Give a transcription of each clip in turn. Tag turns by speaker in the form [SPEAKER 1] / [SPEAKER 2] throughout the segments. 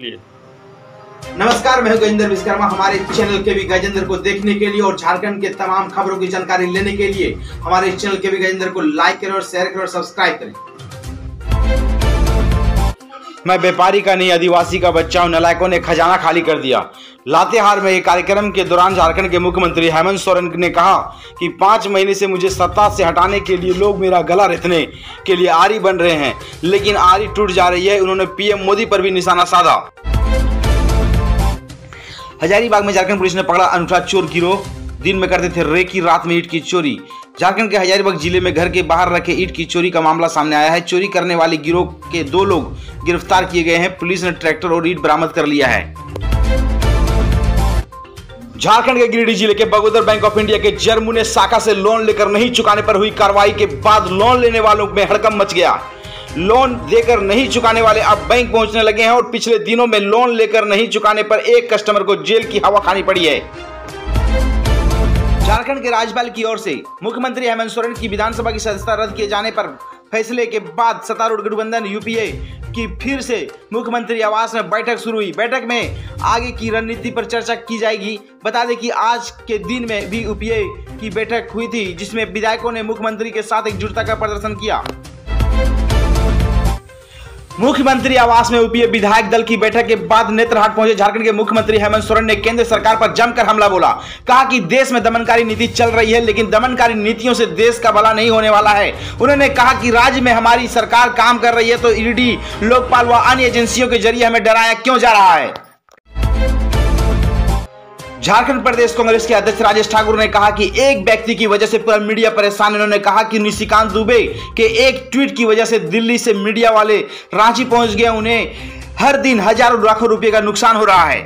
[SPEAKER 1] नमस्कार, मैं हूं गजेंद्र विश्वकर्मा। हमारे चैनल के भी गजेंद्र को देखने के लिए और झारखंड के तमाम खबरों की जानकारी लेने के लिए हमारे चैनल के भी गजेंद्र को लाइक करें और शेयर करें और सब्सक्राइब करें। मैं व्यापारी का नहीं आदिवासी का बच्चा हूं, नालायकों ने खजाना खाली कर दिया। लातेहार में एक कार्यक्रम के दौरान झारखंड के मुख्यमंत्री हेमंत सोरेन ने कहा कि 5 महीने से मुझे सत्ता से हटाने के लिए लोग मेरा गला रेतने के लिए आरी बन रहे हैं, लेकिन आरी टूट जा रही है। उन्होंने पीएम मोदी पर भी निशाना साधा। हजारीबाग में झारखंड पुलिस ने पकड़ा अनूठा चोर गिरोह। दिन में करते थे रेकी, रात में ईंट की चोरी। झारखंड के हजारीबाग जिले में घर के बाहर रखे ईंट की चोरी का मामला सामने आया है। चोरी करने वाले गिरोह के 2 लोग गिरफ्तार किए गए हैं। पुलिस ने ट्रैक्टर और ईंट बरामद कर लिया है। झारखंड के गिरिडीह जिले के बगोदर बैंक ऑफ इंडिया के जरमुने शाखा से लोन लेकर नहीं चुकाने पर हुई कार्रवाई के बाद लोन लेने वालों में हड़कंप मच गया। लोन देकर नहीं चुकाने वाले अब बैंक पहुंचने लगे हैं और पिछले दिनों में लोन लेकर नहीं चुकाने पर एक कस्टमर को जेल की हवा खानी पड़ी है। झारखंड के राज्यपाल की ओर से मुख्यमंत्री हेमंत सोरेन की विधानसभा की सदस्यता रद्द किए जाने पर फैसले के बाद सत्तारूढ़ गठबंधन यूपीए की फिर से मुख्यमंत्री आवास में बैठक शुरू हुई। बैठक में आगे की रणनीति पर चर्चा की जाएगी। बता दें कि आज के दिन में भी यूपीए की बैठक हुई थी, जिसमें विधायकों ने मुख्यमंत्री के साथ एकजुटता का प्रदर्शन किया। मुख्यमंत्री आवास में यूपीए विधायक दल की बैठक के बाद नेतरहाट पहुंचे झारखंड के मुख्यमंत्री हेमंत सोरेन ने केंद्र सरकार पर जमकर हमला बोला। कहा कि देश में दमनकारी नीति चल रही है, लेकिन दमनकारी नीतियों से देश का भला नहीं होने वाला है। उन्होंने कहा कि राज्य में हमारी सरकार काम कर रही है तो ईडी, लोकपाल व अन्य एजेंसियों के जरिए हमें डराया क्यों जा रहा है। झारखंड प्रदेश कांग्रेस के अध्यक्ष राजेश ठाकुर ने कहा कि एक व्यक्ति की वजह से पूरा मीडिया परेशान। उन्होंने कहा कि निशिकांत दुबे के एक ट्वीट की वजह से दिल्ली से मीडिया वाले रांची पहुंच गए। उन्हें हर दिन हजारों लाखों रुपए का नुकसान हो रहा है।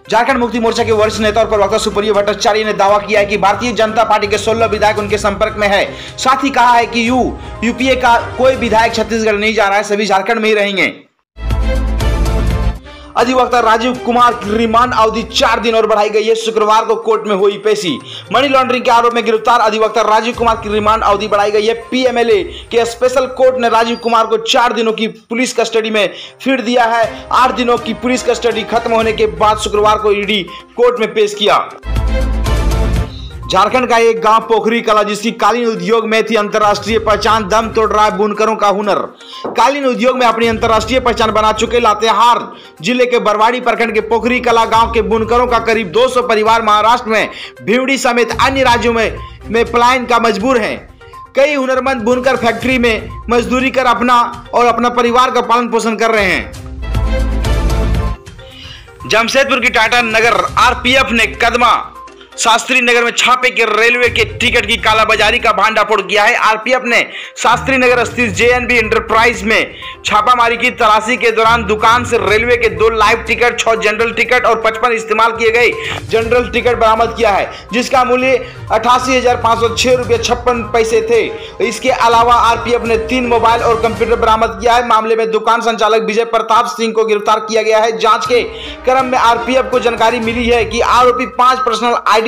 [SPEAKER 1] झारखंड मुक्ति मोर्चा के वरिष्ठ नेता और प्रवक्ता सुप्रियो भट्टाचार्य ने दावा किया है कि भारतीय जनता पार्टी के 16 विधायक उनके संपर्क में है। साथ ही कहा है कि यूपीए का कोई विधायक छत्तीसगढ़ नहीं जा रहा है, सभी झारखंड में ही रहेंगे। अधिवक्ता राजीव कुमार की रिमांड अवधि 4 दिन और बढ़ाई गई है। शुक्रवार को कोर्ट में हुई पेशी। मनी लॉन्ड्रिंग के आरोप में गिरफ्तार अधिवक्ता राजीव कुमार की रिमांड अवधि बढ़ाई गई है। पीएमएलए के स्पेशल कोर्ट ने राजीव कुमार को 4 दिनों की पुलिस कस्टडी में फिर दिया है। 8 दिनों की पुलिस कस्टडी खत्म होने के बाद शुक्रवार को ईडी कोर्ट में पेश किया। झारखंड का एक गांव पोखरी कला, जिसकी कालीन उद्योग में थी अंतर्राष्ट्रीय पहचान, दम तोड़ रहा है बुनकरों का हुनर। कालीन उद्योग में अपनी अंतर्राष्ट्रीय पहचान बना चुके लातेहार जिले के बरवाड़ी प्रखंड के पोखरी कला गांव के बुनकरों का करीब 200 परिवार महाराष्ट्र में भिवड़ी समेत अन्य राज्यों में पलायन का मजबूर हैं। कई हुनरमंद बुनकर फैक्ट्री में मजदूरी कर अपना परिवार का पालन पोषण कर रहे हैं। जमशेदपुर की टाटा नगर आरपीएफ ने कदमा शास्त्री नगर में छापे के रेलवे के टिकट की कालाबाजारी का भांडाफोड़ किया है। आरपीएफ ने शास्त्री नगर स्थित जेएनबी एंटरप्राइज में छापामारी की। तलाशी के दौरान दुकान से रेलवे के 2 लाइव टिकट, 6 जनरल टिकट और 55 इस्तेमाल किए गए जनरल टिकट बरामद किया है, जिसका मूल्य 88,506 रुपये 56 पैसे थे। इसके अलावा आरपीएफ ने 3 मोबाइल और कंप्यूटर बरामद किया है। मामले में दुकान संचालक विजय प्रताप सिंह को गिरफ्तार किया गया है। जांच के क्रम में आरपीएफ को जानकारी मिली है कि आरोपी 5 पर्सनल आईडी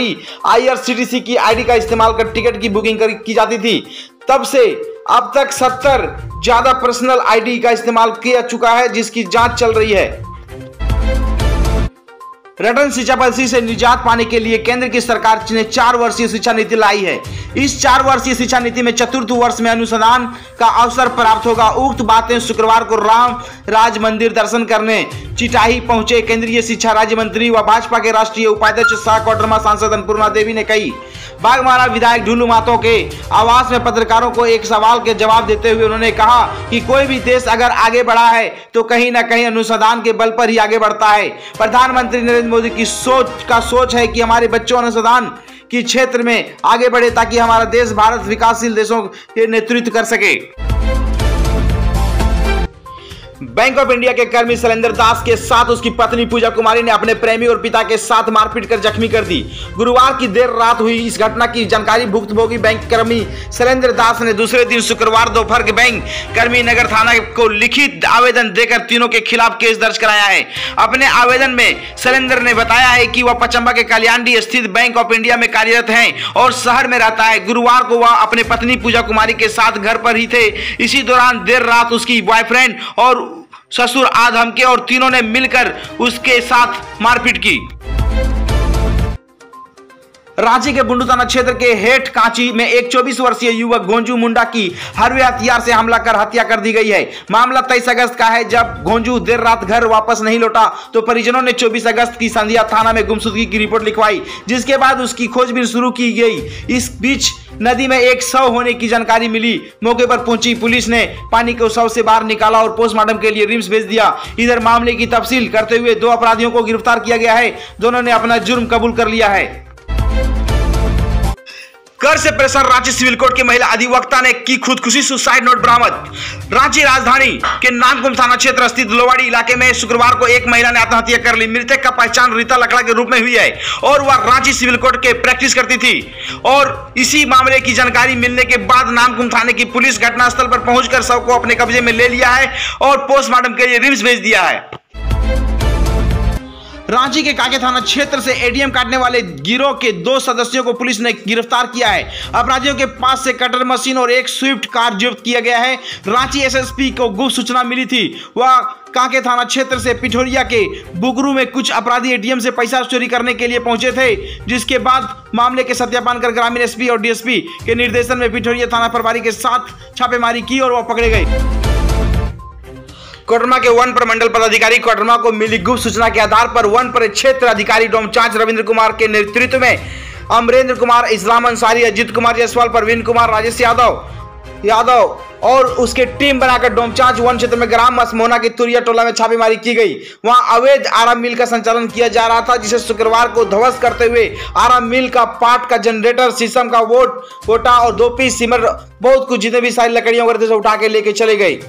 [SPEAKER 1] आईआरसीटीसी की आईडी का इस्तेमाल कर टिकट की बुकिंग की जाती थी। तब से अब तक 70 ज्यादा पर्सनल आईडी का इस्तेमाल किया चुका है, जिसकी जांच चल रही है। रटन शिक्षा पद्धति से निजात पाने के लिए केंद्र की सरकार ने 4 वर्षीय शिक्षा नीति लाई है। इस 4 वर्षीय शिक्षा नीति में चतुर्थ वर्ष में अनुसंधान का अवसर प्राप्त होगा। उक्त बातें शुक्रवार को राम राज मंदिर दर्शन करने चिटाही पहुंचे केंद्रीय शिक्षा राज्य मंत्री व भाजपा के राष्ट्रीय उपाध्यक्ष सह कोडरमा सांसद अन्नपूर्णा देवी ने कही। बाघमारा विधायक ढुलू मातो के आवास में पत्रकारों को एक सवाल के जवाब देते हुए उन्होंने कहा कि कोई भी देश अगर आगे बढ़ा है तो कहीं ना कहीं अनुसंधान के बल पर ही आगे बढ़ता है। प्रधानमंत्री नरेंद्र मोदी की सोच है कि हमारे बच्चों अनुसंधान के क्षेत्र में आगे बढ़े, ताकि हमारा देश भारत विकासशील देशों के नेतृत्व कर सके। बैंक ऑफ इंडिया के कर्मी शैलेंद्र दास के साथ उसकी पत्नी पूजा कुमारी ने अपने प्रेमी और पिता के साथ मारपीट कर जख्मी कर दी। गुरुवार की देर रात हुई इस घटना की जानकारी भुक्तभोगी बैंक कर्मी शैलेंद्र दास ने दूसरे दिन शुक्रवार दोपहर के बैंक कर्मी नगर थाना को लिखित आवेदन देकर तीनों के खिलाफ केस दर्ज कराया है। अपने आवेदन में शैलेंद्र ने बताया है कि वह पचंबा के कल्याणी स्थित बैंक ऑफ इंडिया में कार्यरत हैं और शहर में रहता है। गुरुवार को वह अपने पत्नी पूजा कुमारी के साथ घर पर ही थे। इसी दौरान देर रात उसकी बॉयफ्रेंड और ससुर आ धमके और तीनों ने मिलकर उसके साथ मारपीट की। रांची के बुंडू थाना क्षेत्र के हेठ कांची में एक 24 वर्षीय युवक गोंजू मुंडा की हरवे हथियार से हमला कर हत्या कर दी गई है। मामला 23 अगस्त का है, जब गोंजू देर रात घर वापस नहीं लौटा तो परिजनों ने 24 अगस्त की संध्या थाना में गुमशुदगी की रिपोर्ट लिखवाई, जिसके बाद उसकी खोजबीन शुरू की गई। इस बीच नदी में एक शव होने की जानकारी मिली। मौके पर पहुंची पुलिस ने पानी को शव से बाहर निकाला और पोस्टमार्टम के लिए रिम्स भेज दिया। इधर मामले की तफसील करते हुए 2 अपराधियों को गिरफ्तार किया गया है। दोनों ने अपना जुर्म कबूल कर लिया है। कर से परेशान रांची सिविल कोर्ट की महिला अधिवक्ता ने की खुदकुशी, सुसाइड नोट बरामद। रांची राजधानी के नानकुम थाना क्षेत्र स्थित लोवाड़ी इलाके में शुक्रवार को एक महिला ने आत्महत्या कर ली। मृतक का पहचान रीता लकड़ा के रूप में हुई है और वह रांची सिविल कोर्ट के प्रैक्टिस करती थी। और इसी मामले की जानकारी मिलने के बाद नानकुम थाने की पुलिस घटनास्थल पर पहुंचकर शव को अपने कब्जे में ले लिया है और पोस्टमार्टम के लिए रिम्स भेज दिया है। रांची के कांके थाना क्षेत्र से एटीएम काटने वाले गिरोह के 2 सदस्यों को पुलिस ने गिरफ्तार किया है। अपराधियों के पास से कटर मशीन और एक स्विफ्ट कार जब्त किया गया है। रांची एसएसपी को गुप्त सूचना मिली थी। वह कांके थाना क्षेत्र से पिठोरिया के बुगरू में कुछ अपराधी एटीएम से पैसा चोरी करने के लिए पहुंचे थे, जिसके बाद मामले के सत्यापन कर ग्रामीण एसपी और डीएसपी के निर्देशन में पिठोरिया थाना प्रभारी के साथ छापेमारी की और वह पकड़े गए। कोडरमा के वन प्रमंडल पदाधिकारी कोडरमा को मिली गुप्त सूचना के आधार पर वन परिक्षेत्र अधिकारी डोमचांच रविंद्र कुमार के नेतृत्व में अमरेंद्र कुमार, इस्लाम अंसारी, अजीत कुमार जायसवाल, परवीन कुमार, राजेश यादव और उसके टीम बनाकर डोमचांच वन क्षेत्र में ग्राम मसमोना की तुरिया टोला में छापेमारी की गई। वहां अवैध आराम मिल का संचालन किया जा रहा था, जिसे शुक्रवार को ध्वस्त करते हुए आराम मिल का पाट का जनरेटर, शीशम का वोटा और 2 पीस सिमर, बहुत कुछ जितने भी सारी लकड़ियां वगैरह से उठा के लेके चले गए।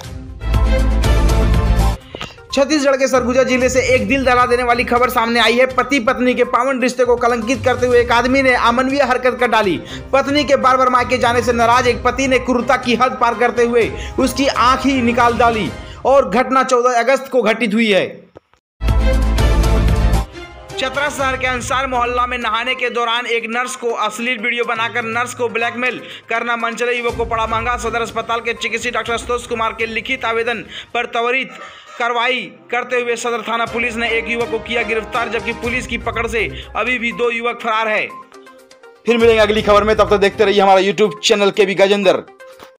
[SPEAKER 1] छत्तीसगढ़ के सरगुजा जिले से एक दिल दहला देने वाली खबर सामने आई है। पति पत्नी के पावन रिश्ते को कलंकित करते हुए एक आदमी ने अमानवीय हरकत कर डाली। पत्नी के बार बार मायके जाने से नाराज एक पति ने क्रूरता की हद पार करते हुए उसकी आंख ही निकाल डाली और घटना 14 अगस्त को घटित हुई है। चतरा शहर के अंसार मोहल्ला में नहाने के दौरान एक नर्स को अश्लील वीडियो बनाकर नर्स को ब्लैकमेल करना मनचले युवक को पड़ा महंगा। सदर अस्पताल के चिकित्सक डॉक्टर संतोष कुमार के लिखित आवेदन पर त्वरित कार्रवाई करते हुए सदर थाना पुलिस ने एक युवक को किया गिरफ्तार, जबकि पुलिस की पकड़ से अभी भी 2 युवक फरार है। फिर मिलेंगे अगली खबर में, तब तक देखते रहिए हमारा यूट्यूब चैनल केबी गजेंद्र।